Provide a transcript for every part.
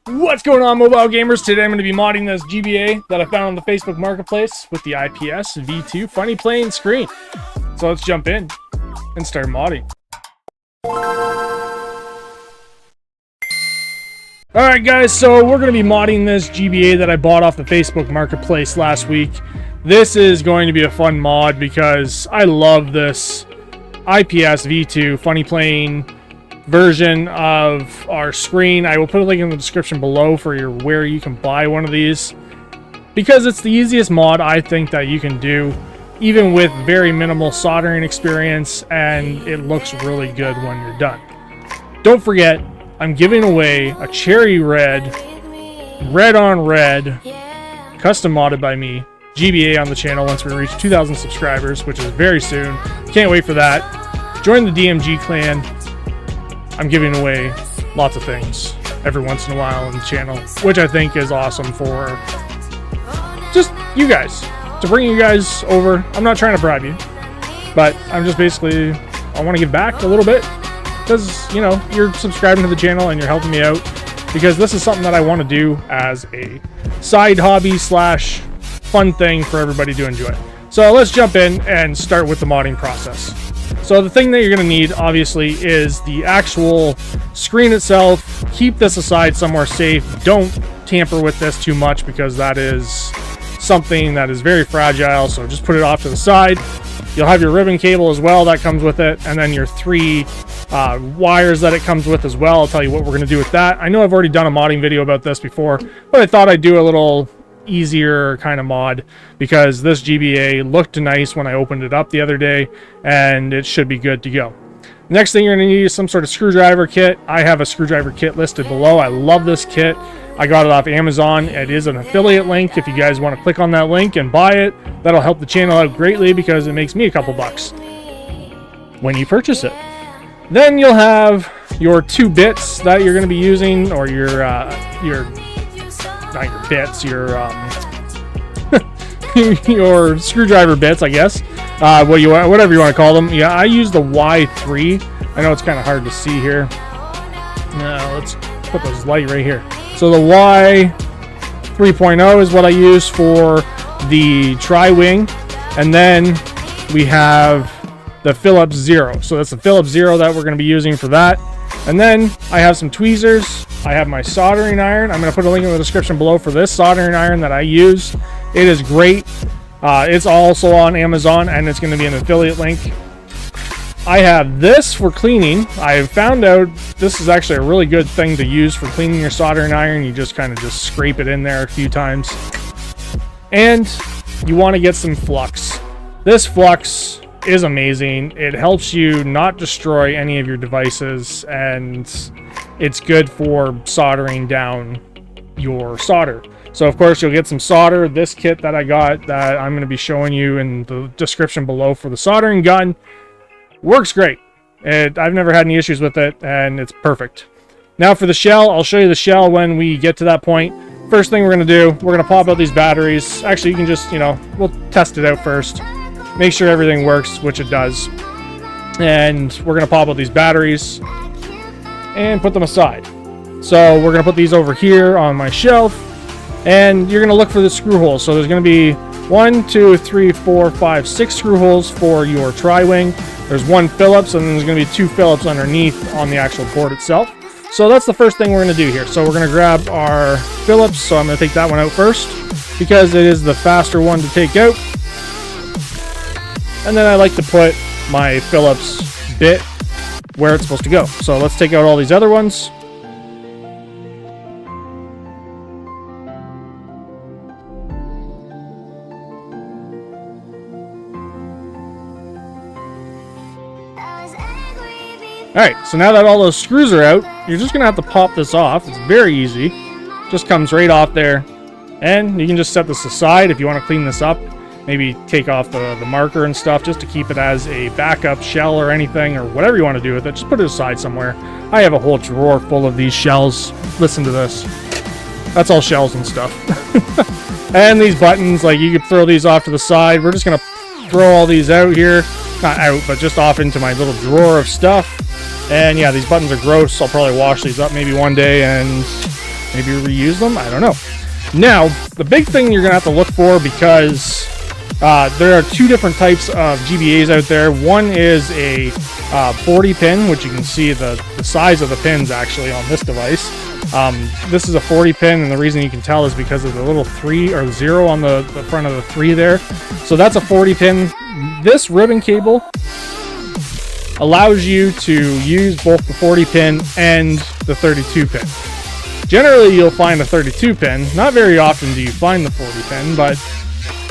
What's going on, mobile gamers? Today I'm going to be modding this GBA that I found on the Facebook Marketplace with the IPS V2 funny playing screen. So let's jump in and start modding. Alright guys, so we're going to be modding this GBA that I bought off the Facebook Marketplace last week. This is going to be a fun mod because I love this IPS V2 funny playing version of our screen. I will put a link in the description below for where you can buy one of these, because it's the easiest mod I think that you can do, even with very minimal soldering experience, and it looks really good when you're done. Don't forget, I'm giving away a cherry red on red custom modded by me GBA on the channel once we reach 2,000 subscribers, which is very soon. Can't wait for that. Join the DMG clan. I'm giving away lots of things every once in a while on the channel, which I think is awesome for just you guys, to bring you guys over. I'm not trying to bribe you, but I'm just basically, I want to give back a little bit because, you know, you're subscribing to the channel and you're helping me out, because this is something that I want to do as a side hobby slash fun thing for everybody to enjoy. So let's jump in and start with the modding process. So the thing that you're going to need, obviously, is the actual screen itself. Keep this aside somewhere safe. Don't tamper with this too much, because that is something that is very fragile. So just put it off to the side. You'll have your ribbon cable as well that comes with it, and then your three wires that it comes with as well. I'll tell you what we're going to do with that. I know I've already done a modding video about this before, but I thought I'd do a little easier kind of mod, because this GBA looked nice when I opened it up the other day, and it should be good to go. Next thing you're going to need is some sort of screwdriver kit. I have a screwdriver kit listed below. I love this kit. I got it off Amazon. It is an affiliate link. If you guys want to click on that link and buy it, that'll help the channel out greatly, because it makes me a couple bucks when you purchase it. Then you'll have your 2 bits that you're going to be using, or your not your bits, your your screwdriver bits, I guess. Whatever you want to call them. Yeah, I use the Y3. I know it's kind of hard to see here. Let's put this light right here. So the Y 3.0 is what I use for the tri-wing, and then we have the Phillips Zero. So that's the Phillips Zero that we're going to be using for that. And then I have some tweezers. I have my soldering iron. I'm going to put a link in the description below for this soldering iron that I use. It is great. It's also on Amazon, and it's going to be an affiliate link. I have this for cleaning. I found out this is actually a really good thing to use for cleaning your soldering iron. You just kind of just scrape it in there a few times. And you want to get some flux. This flux is amazing. It helps you not destroy any of your devices, and it's good for soldering down your solder. So of course you'll get some solder. This kit that I got, that I'm going to be showing you in the description below for the soldering gun, works great. I've never had any issues with it, and it's perfect. Now for the shell, I'll show you the shell when we get to that point. First thing we're going to do, we're going to pop out these batteries. Actually, you can just, you know, we'll test it out first. Make sure everything works, which it does. And we're going to pop out these batteries and put them aside. So we're going to put these over here on my shelf, and you're going to look for the screw holes. So there's going to be 1, 2, 3, 4, 5, 6 screw holes for your tri-wing. There's 1 Phillips, and then there's going to be 2 Phillips underneath on the actual board itself. So that's the first thing we're going to do here. So we're going to grab our Phillips. So I'm going to take that one out first, because it is the faster one to take out. And then I like to put my Phillips bit where it's supposed to go. So let's take out all these other ones. Alright, so now that all those screws are out, you're just going to have to pop this off. It's very easy. Just comes right off there. And you can just set this aside if you want to clean this up. Maybe take off the marker and stuff, just to keep it as a backup shell or anything, or whatever you want to do with it. Just put it aside somewhere. I have a whole drawer full of these shells. Listen to this. That's all shells and stuff. And these buttons, like, you could throw these off to the side. We're just going to throw all these out here. Not out, but just off into my little drawer of stuff. And yeah, these buttons are gross. I'll probably wash these up maybe one day and maybe reuse them. I don't know. Now, the big thing you're going to have to look for, because there are two different types of GBAs out there. One is a 40 pin, which you can see the size of the pins actually on this device. This is a 40 pin, and the reason you can tell is because of the little 3 or 0 on the front of the 3 there. So that's a 40 pin. This ribbon cable allows you to use both the 40 pin and the 32 pin. Generally, you'll find a 32 pin. Not very often do you find the 40 pin, but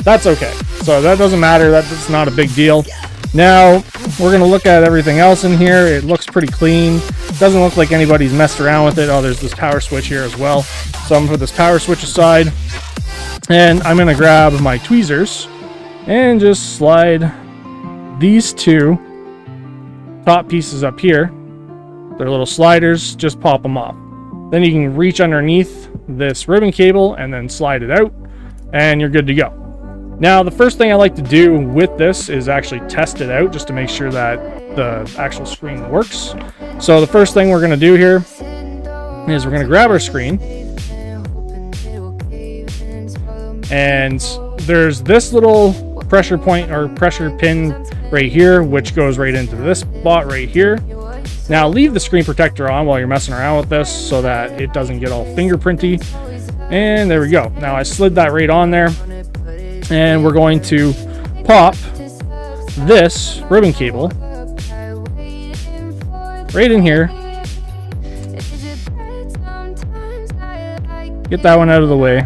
that's okay. So that doesn't matter. That's not a big deal. Now, we're going to look at everything else in here. It looks pretty clean. Doesn't look like anybody's messed around with it. Oh, there's this power switch here as well. So I'm going to put this power switch aside. And I'm going to grab my tweezers and just slide these two top pieces up here. They're little sliders. Just pop them off. Then you can reach underneath this ribbon cable and then slide it out, and you're good to go. Now, the first thing I like to do with this is actually test it out just to make sure that the actual screen works. So the first thing we're going to do here is we're going to grab our screen, and there's this little pressure point or pressure pin right here, which goes right into this spot right here. Now, leave the screen protector on while you're messing around with this so that it doesn't get all fingerprinty. And there we go. Now I slid that right on there, and we're going to pop this ribbon cable right in here. Get that one out of the way.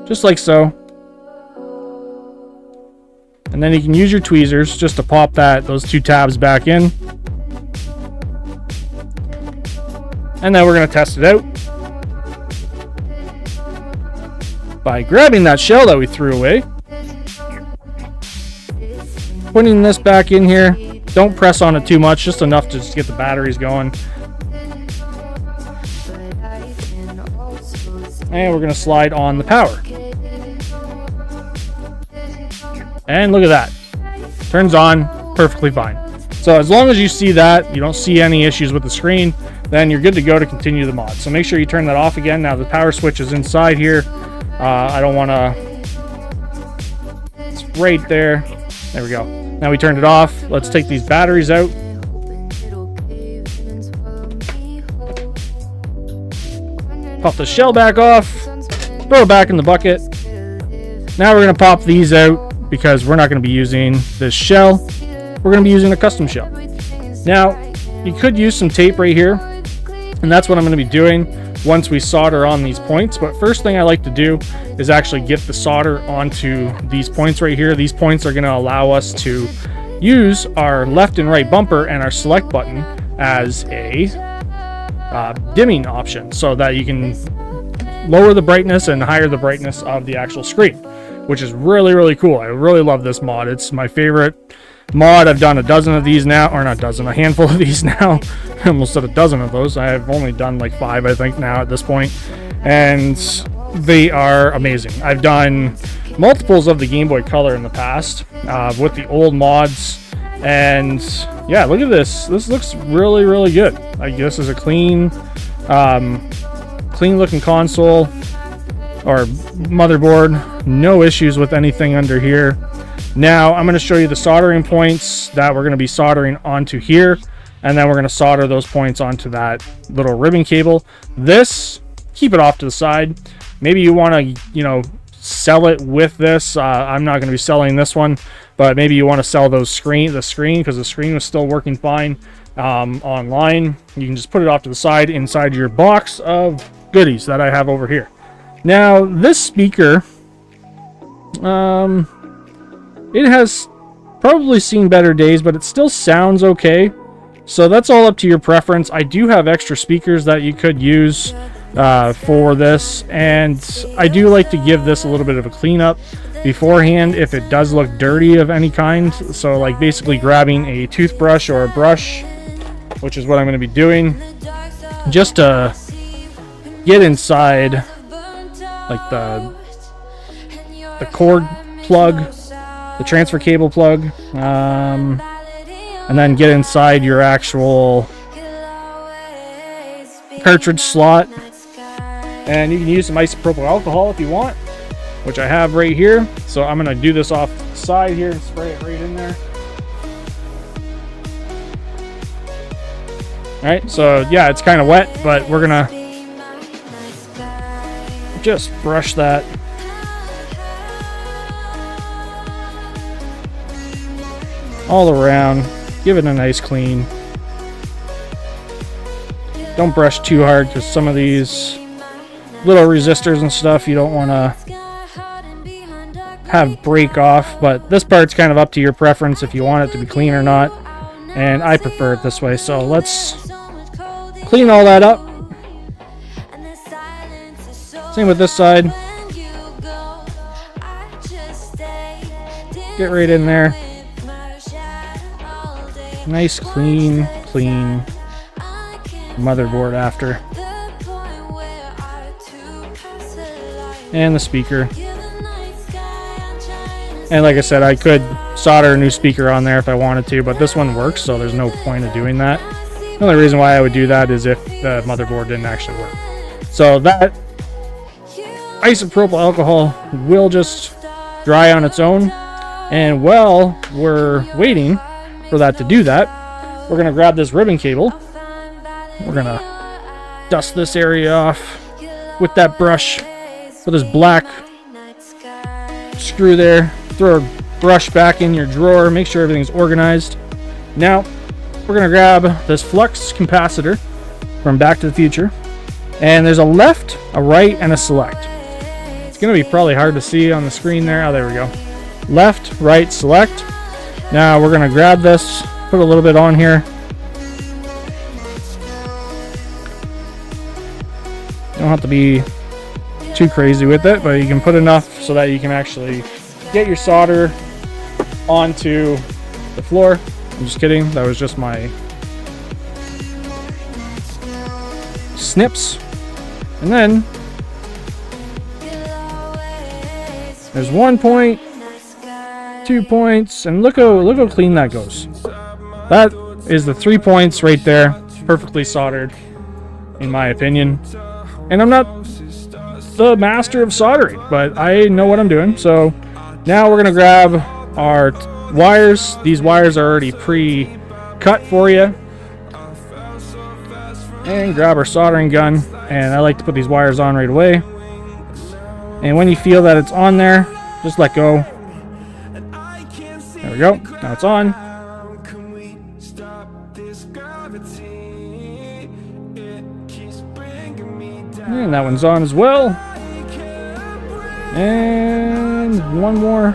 Just like so. And then you can use your tweezers just to pop those two tabs back in. And then we're going to test it out by grabbing that shell that we threw away, putting this back in here. Don't press on it too much, just enough to just get the batteries going. And we're going to slide on the power. And look at that. Turns on perfectly fine. So as long as you see that, you don't see any issues with the screen, then you're good to go to continue the mod. So make sure you turn that off again. Now the power switch is inside here. I don't want to... It's right there. There we go. Now we turned it off. Let's take these batteries out. Pop the shell back off. Throw it back in the bucket. Now we're going to pop these out because we're not going to be using this shell. We're going to be using a custom shell. Now, you could use some tape right here, and that's what I'm going to be doing once we solder on these points. But first thing I like to do is actually get the solder onto these points right here. These points are going to allow us to use our left and right bumper and our select button as a dimming option, so that you can lower the brightness and higher the brightness of the actual screen, which is really, really cool. I really love this mod. It's my favorite mod. I've done a dozen of these now, or not a dozen, a handful of these now. I almost said a dozen of those. I've only done like 5, I think, now at this point, and they are amazing. I've done multiples of the Game Boy Color in the past with the old mods, and yeah, look at this. This looks really, really good. Like, this is a clean looking console or motherboard. No issues with anything under here. Now I'm going to show you the soldering points that we're going to be soldering onto here, and then we're going to solder those points onto that little ribbon cable. This, keep it off to the side. Maybe you want to, sell it with this. I'm not going to be selling this one, but maybe you want to sell the screen, because the screen was still working fine online. You can just put it off to the side inside your box of goodies that I have over here. Now, this speaker, it has probably seen better days, but it still sounds okay. So that's all up to your preference. I do have extra speakers that you could use for this, and I do like to give this a little bit of a cleanup beforehand if it does look dirty of any kind. So like basically grabbing a toothbrush or a brush, which is what I'm going to be doing, just to get inside like the cord plug, the transfer cable plug, and then get inside your actual cartridge slot. And you can use some isopropyl alcohol if you want, which I have right here. So I'm going to do this off the side here and spray it right in there. Alright, so yeah, it's kind of wet, but we're going to just brush that. All around. Give it a nice clean. Don't brush too hard, because some of these little resistors and stuff you don't want to have break off, but this part's kind of up to your preference if you want it to be clean or not, and I prefer it this way. So let's clean all that up. Same with this side. Get right in there. Nice clean motherboard after. And the speaker. And like I said, I could solder a new speaker on there if I wanted to, but this one works, so there's no point of doing that. The only reason why I would do that is if the motherboard didn't actually work. So that isopropyl alcohol will just dry on its own. And while we're waiting for that to do that, we're going to grab this ribbon cable. We're going to dust this area off with that brush. With this black screw there. Throw a brush back in your drawer. Make sure everything's organized. Now, we're going to grab this flux capacitor from Back to the Future. And there's a left, a right, and a select. It's going to be probably hard to see on the screen there. Oh, there we go. Left, right, select. Now, we're going to grab this, put a little bit on here. You don't have to be too crazy with it, but you can put enough so that you can actually get your solder onto the floor. I'm just kidding, that was just my snips. And then there's 1 point, 2 points, and look how clean that goes. That is the 3 points right there, perfectly soldered in my opinion. And I'm not the master of soldering, but I know what I'm doing. So now we're gonna grab our wires. These wires are already pre-cut for you, and grab our soldering gun. And I like to put these wires on right away, and when you feel that it's on there, just let go. There we go, now it's on. And that one's on as well. And one more.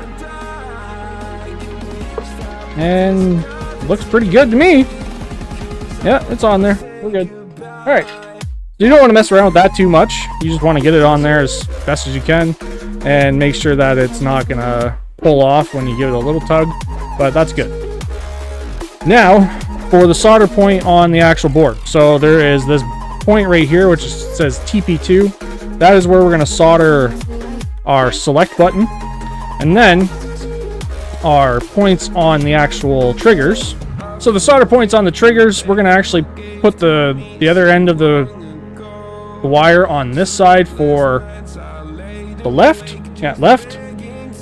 And looks pretty good to me. Yeah, it's on there. We're good. Alright. You don't want to mess around with that too much. You just want to get it on there as best as you can. And make sure that it's not going to pull off when you give it a little tug. But that's good. Now, for the solder point on the actual board. So there is this point right here which says TP2. That is where we're going to solder our select button, and then our points on the actual triggers. So the solder points on the triggers, we're going to actually put the other end of the wire on this side for the left,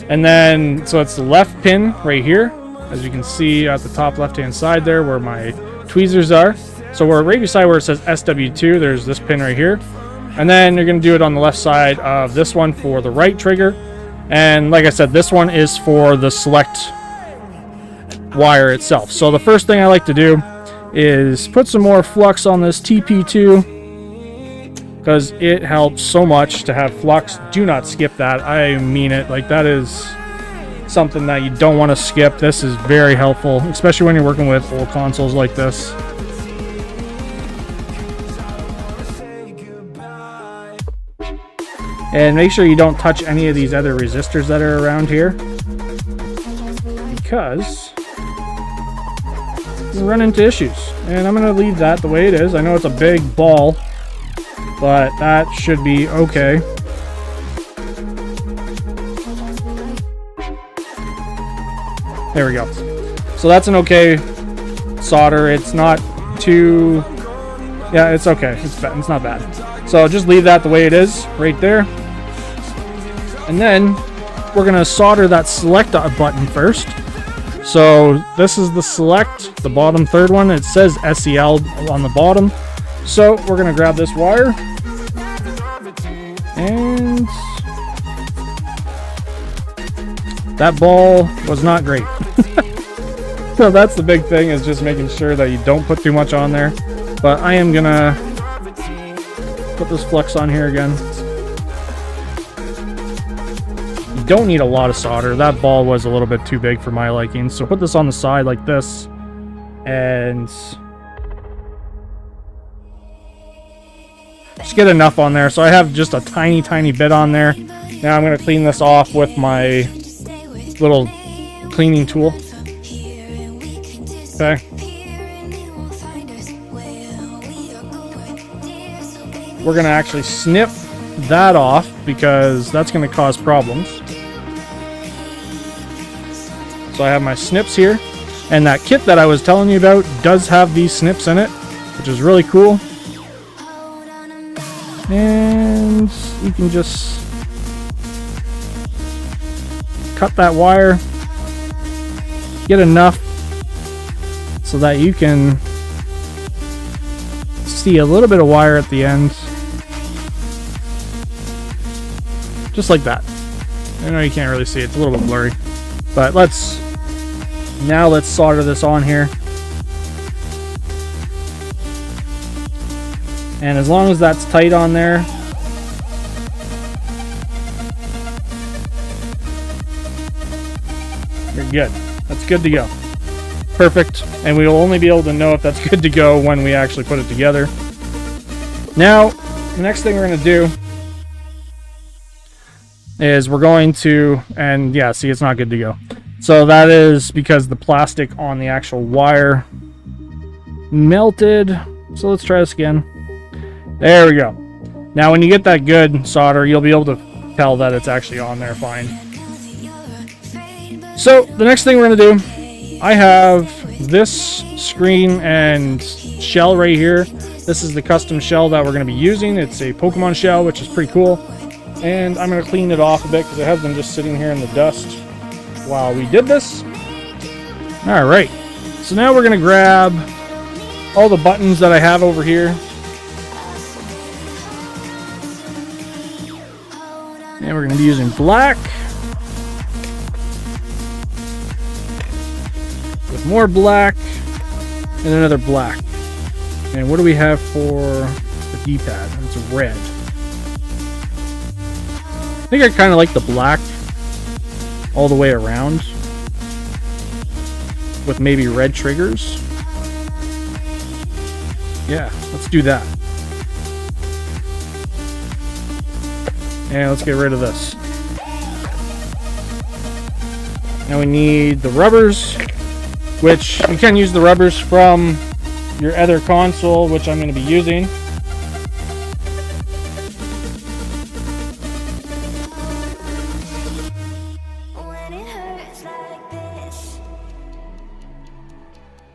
and then so it's the left pin right here, as you can see at the top left hand side there where my tweezers are. So we're right beside where it says SW2, there's this pin right here. And then you're going to do it on the left side of this one for the right trigger. And like I said, this one is for the select wire itself. So the first thing I like to do is put some more flux on this TP2, because it helps so much to have flux. Do not skip that. I mean it. Like, that is something that you don't want to skip. This is very helpful, especially when you're working with old consoles like this. And make sure you don't touch any of these other resistors that are around here, because you run into issues. And I'm going to leave that the way it is. I know it's a big ball, but that should be okay. There we go. So that's an okay solder. It's not too... Yeah, it's okay. It's not bad. So just leave that the way it is, right there. And then we're going to solder that select button first. So this is the select, the bottom third one. It says SEL on the bottom. So we're going to grab this wire. And that ball was not great. So that's the big thing, is just making sure that you don't put too much on there. But I am going to put this flux on here again. Don't need a lot of solder. That ball was a little bit too big for my liking, so put this on the side like this, and just get enough on there. So I have just a tiny bit on there. Now I'm going to clean this off with my little cleaning tool. Okay. We're going to actually snip that off because that's going to cause problems. So I have my snips here, and that kit that I was telling you about does have these snips in it, which is really cool. And you can just cut that wire, get enough so that you can see a little bit of wire at the end. Just like that. I know you can't really see it, it's a little bit blurry. But let's solder this on here. And as long as that's tight on there, you're good. That's good to go. Perfect. And we will only be able to know if that's good to go when we actually put it together. Now, the next thing we're going to do is we're going to, and yeah, see, it's not good to go. So that is because the plastic on the actual wire melted. So let's try this again. There we go. Now when you get that good solder, you'll be able to tell that it's actually on there fine. So the next thing we're going to do, I have this screen and shell right here. This is the custom shell that we're going to be using. It's a Pokemon shell, which is pretty cool. And I'm going to clean it off a bit because it has been just sitting here in the dust while we did this. Alright, so now we're going to grab all the buttons that I have over here. And we're going to be using black. With more black. And another black. And what do we have for the D-pad? It's red. I think I kind of like the black all the way around with maybe red triggers. Yeah, let's do that. And let's get rid of this. Now we need the rubbers, which you can use the rubbers from your other console, which I'm going to be using.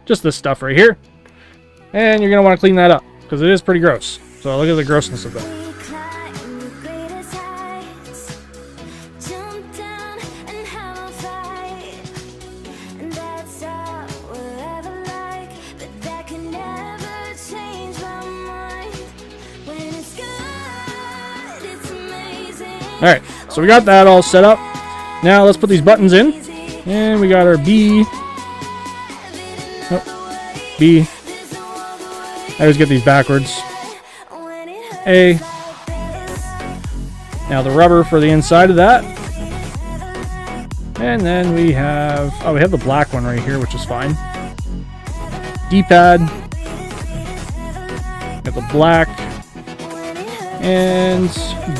Just this stuff right here. And you're going to want to clean that up because it is pretty gross. So look at the grossness of that. Alright, so we got that all set up. Now let's put these buttons in. And we got our B. Oh, B. I always get these backwards. A. Now the rubber for the inside of that. And then we have, oh, we have the black one right here, which is fine. D-pad. Got the black. And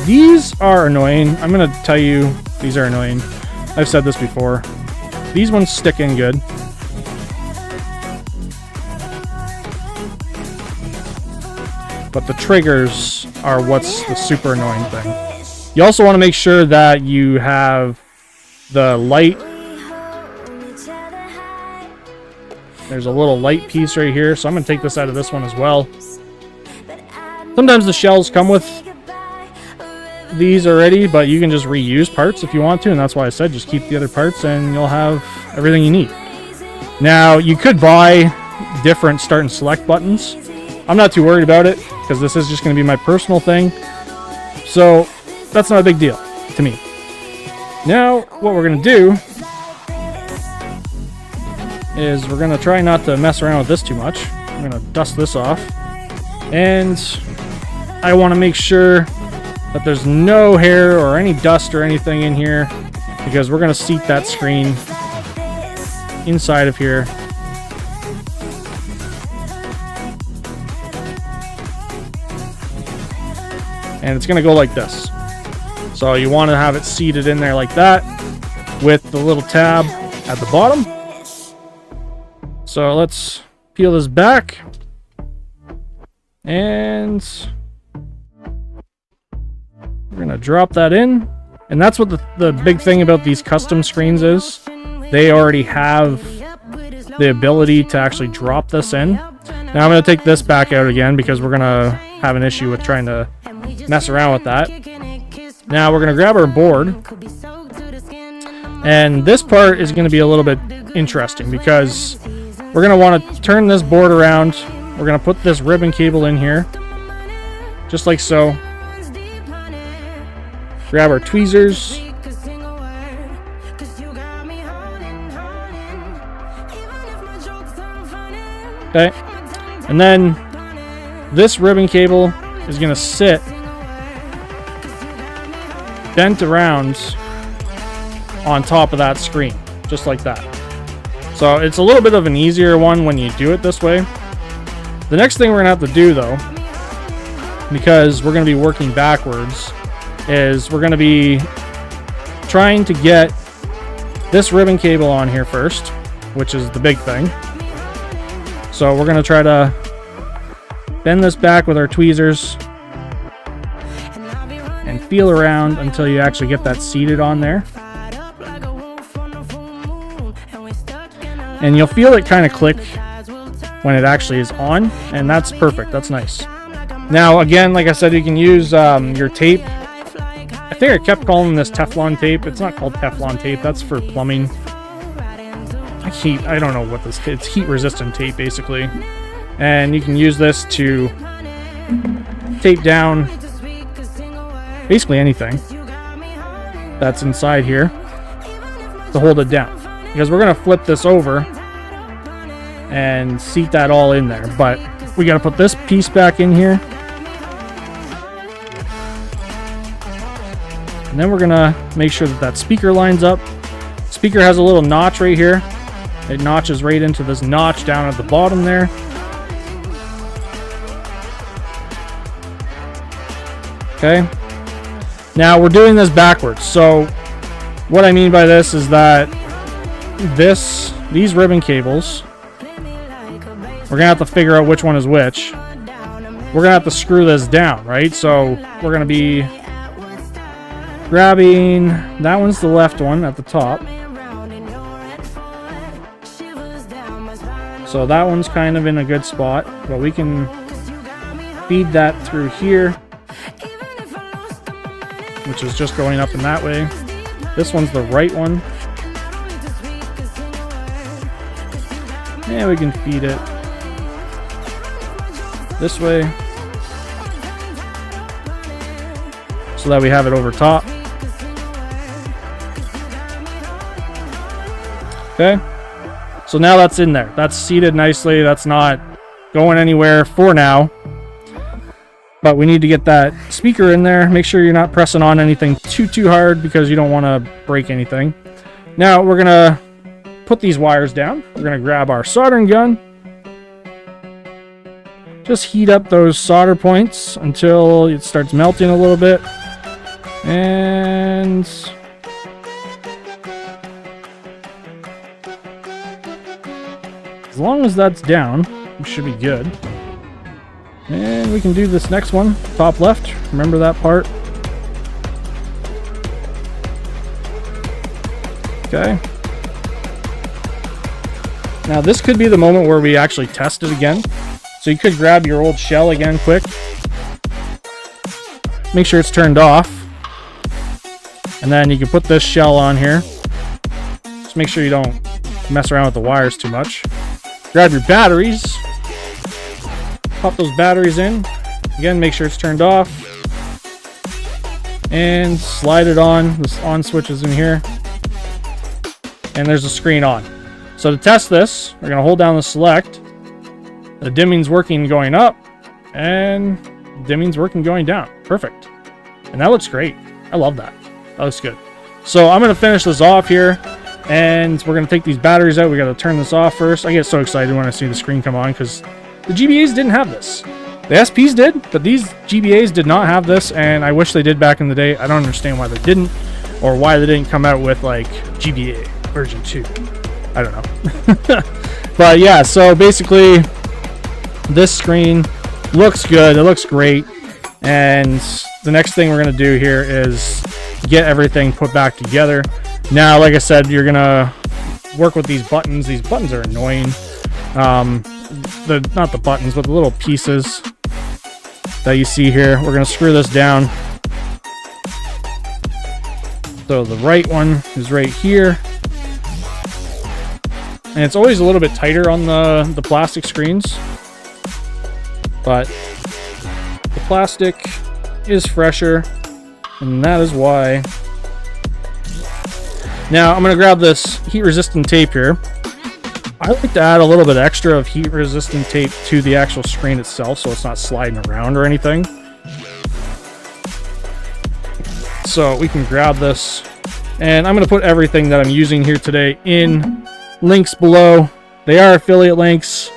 these are annoying. I'm going to tell you, these are annoying. I've said this before. These ones stick in good. But the triggers are what's the super annoying thing. You also want to make sure that you have the light There's a little light piece right here, so I'm going to take this out of this one as well. Sometimes the shells come with these already, but you can just reuse parts if you want to, and that's why I said just keep the other parts and you'll have everything you need. Now, you could buy different start and select buttons. I'm not too worried about it because this is just going to be my personal thing, so that's not a big deal to me. Now, what we're going to do is we're going to try not to mess around with this too much. I'm going to dust this off, and I want to make sure that there's no hair or any dust or anything in here, because we're going to seat that screen inside of here. And it's going to go like this. So you want to have it seated in there like that with the little tab at the bottom. So let's peel this back. And we're going to drop that in. And that's what the big thing about these custom screens is. They already have the ability to actually drop this in. Now I'm going to take this back out again because we're going to have an issue with trying to mess around with that. Now we're going to grab our board. And this part is going to be a little bit interesting because we're going to want to turn this board around. We're going to put this ribbon cable in here, just like so. Grab our tweezers. Okay. And then this ribbon cable is going to sit bent around on top of that screen, just like that. So it's a little bit of an easier one when you do it this way. The next thing we're going to have to do, though, because we're going to be working backwards, is we're going to be trying to get this ribbon cable on here first, which is the big thing. So we're going to try to bend this back with our tweezers and feel around until you actually get that seated on there. And you'll feel it kind of click when it actually is on, and that's perfect. That's nice. Now, again, like I said, you can use your tape. I think I kept calling this Teflon tape. It's not called Teflon tape. That's for plumbing. I don't know what this is. It's heat-resistant tape, basically. And you can use this to tape down basically anything that's inside here to hold it down. Because we're going to flip this over and seat that all in there. But we got to put this piece back in here. And then we're going to make sure that that speaker lines up. Speaker has a little notch right here. It notches right into this notch down at the bottom there. Okay. Now we're doing this backwards. So what I mean by this is that these ribbon cables, we're going to have to figure out which one is which. We're going to have to screw this down, right? So we're going to be grabbing, that one's the left one at the top. So that one's kind of in a good spot, but we can feed that through here, which is just going up in that way. This one's the right one. And we can feed it this way so that we have it over top. Okay. So now that's in there. That's seated nicely. That's not going anywhere for now. But we need to get that speaker in there. Make sure you're not pressing on anything too hard because you don't want to break anything. Now we're going to put these wires down. We're going to grab our soldering gun. Just heat up those solder points until it starts melting a little bit. And as long as that's down, we should be good. And we can do this next one, top left. Remember that part. Okay. Now this could be the moment where we actually test it again. So you could grab your old shell again quick. Make sure it's turned off. And then you can put this shell on here. Just make sure you don't mess around with the wires too much. Grab your batteries. Pop those batteries in. Again, make sure it's turned off. And slide it on. This on switch is in here. And there's a screen on. So to test this, we're going to hold down the select. The dimming's working going up. And dimming's working going down. Perfect. And that looks great. I love that. That looks good. So I'm going to finish this off here. And we're going to take these batteries out. We got to turn this off first. I get so excited when I see the screen come on because the GBAs didn't have this. The SPs did, but these GBAs did not have this, and I wish they did back in the day. I don't understand why they didn't, or why they didn't come out with, like, GBA version 2. I don't know. But, yeah, so basically, this screen looks good. It looks great. And the next thing we're going to do here is get everything put back together. Now, like I said, you're going to work with these buttons. These buttons are annoying. Not the buttons, but the little pieces that you see here. We're going to screw this down. So the right one is right here. And it's always a little bit tighter on the plastic screens. But the plastic is fresher. And that is why. Now I'm going to grab this heat resistant tape here. I like to add a little bit extra of heat resistant tape to the actual screen itself so it's not sliding around or anything. So we can grab this, and I'm going to put everything that I'm using here today in links below. They are affiliate links.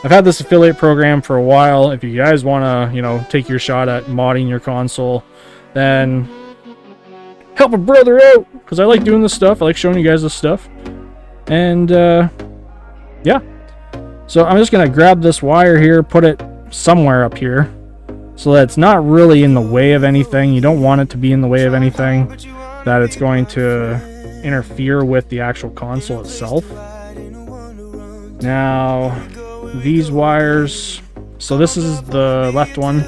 I've had this affiliate program for a while. If you guys want to, you know, take your shot at modding your console, then help a brother out, because I like doing this stuff. I like showing you guys this stuff. And yeah, so I'm just gonna grab this wire here, put it somewhere up here so that it's not really in the way of anything. You don't want it to be in the way of anything that it's going to interfere with the actual console itself. Now these wires, so this is the left one,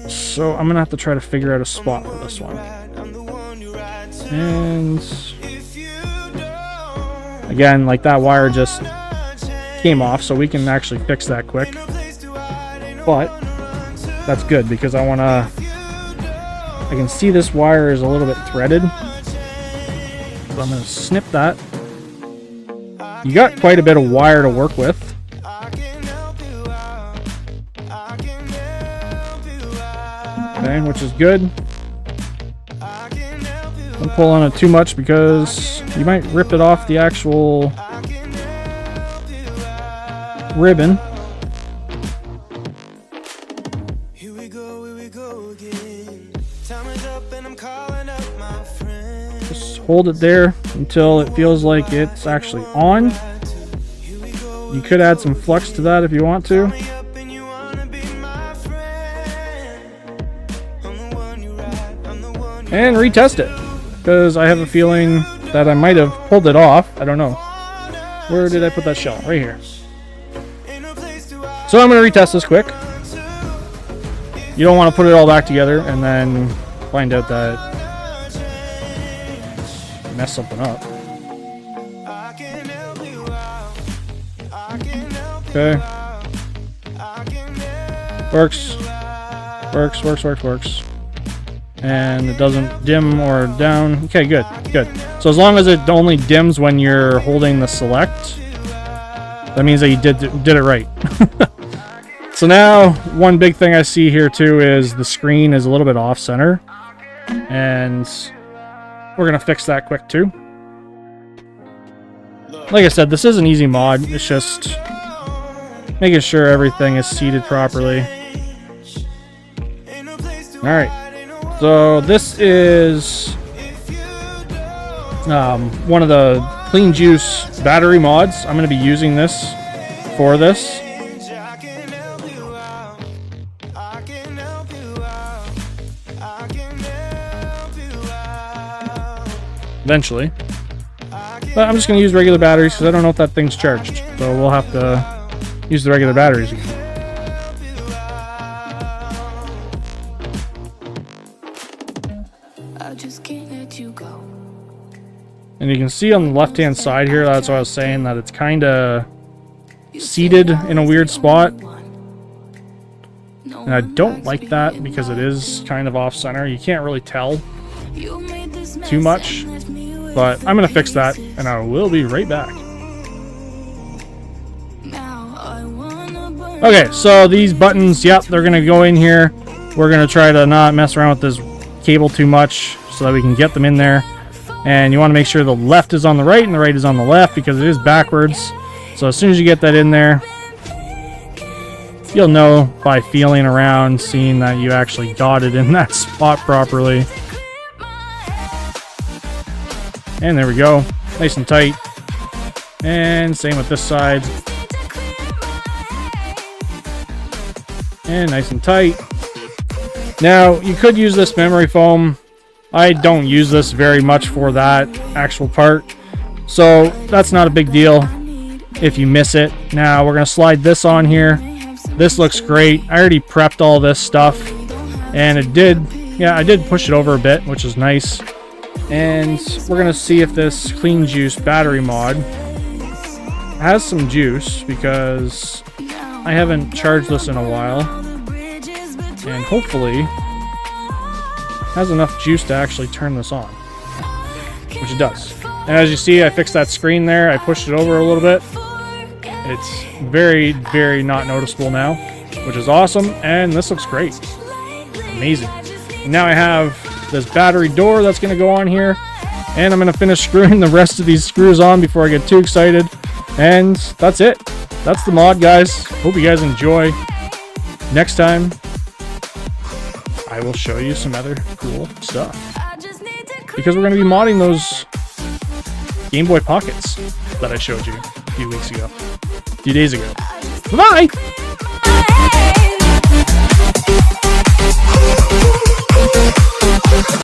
so I'm gonna have to try to figure out a spot for this one. And again, like, that wire just came off, so we can actually fix that quick. But that's good because I can see this wire is a little bit threaded, so I'm going to snip that. You got quite a bit of wire to work with. Okay, which is good. Don't pull on it too much because you might rip it off the actual ribbon. Just hold it there until it feels like it's actually on. You could add some flux to that if you want to. And retest it, because I have a feeling that I might have pulled it off. I don't know. Where did I put that shell? Right here. So I'm going to retest this quick. You don't want to put it all back together and then find out that you mess something up. Okay. Works. Works. And it doesn't dim or down. Okay, good. So as long as it only dims when you're holding the select, that means that you did it right. So now, one big thing I see here too is the screen is a little bit off center, and we're gonna fix that quick too. Like I said, this is an easy mod. It's just making sure everything is seated properly. All right. So this is one of the Clean Juice battery mods. I'm going to be using this for this. Eventually. But I'm just going to use regular batteries because I don't know if that thing's charged. So we'll have to use the regular batteries again. And you can see on the left-hand side here, that's what I was saying, that it's kind of seated in a weird spot. And I don't like that because it is kind of off-center. You can't really tell too much. But I'm going to fix that, and I will be right back. Okay, so these buttons, yep, they're going to go in here. We're going to try to not mess around with this cable too much so that we can get them in there. And you want to make sure the left is on the right and the right is on the left because it is backwards. So as soon as you get that in there, you'll know by feeling around, seeing that you actually got it in that spot properly. And there we go. Nice and tight. And same with this side. And nice and tight. Now, you could use this memory foam. I don't use this very much for that actual part. So, that's not a big deal if you miss it. Now, we're going to slide this on here. This looks great. I already prepped all this stuff. And it did, yeah, I did push it over a bit, which is nice. And we're going to see if this Clean Juice battery mod has some juice, because I haven't charged this in a while. And hopefully has enough juice to actually turn this on, which it does. And as you see, I fixed that screen there. I pushed it over a little bit. It's very, very not noticeable now, which is awesome. And this looks great. Amazing. And now I have this battery door that's going to go on here. And I'm going to finish screwing the rest of these screws on before I get too excited. And that's it. That's the mod, guys. Hope you guys enjoy. Next time, I will show you some other cool stuff, because we're going to be modding those Game Boy Pockets that I showed you a few days ago. Bye-bye!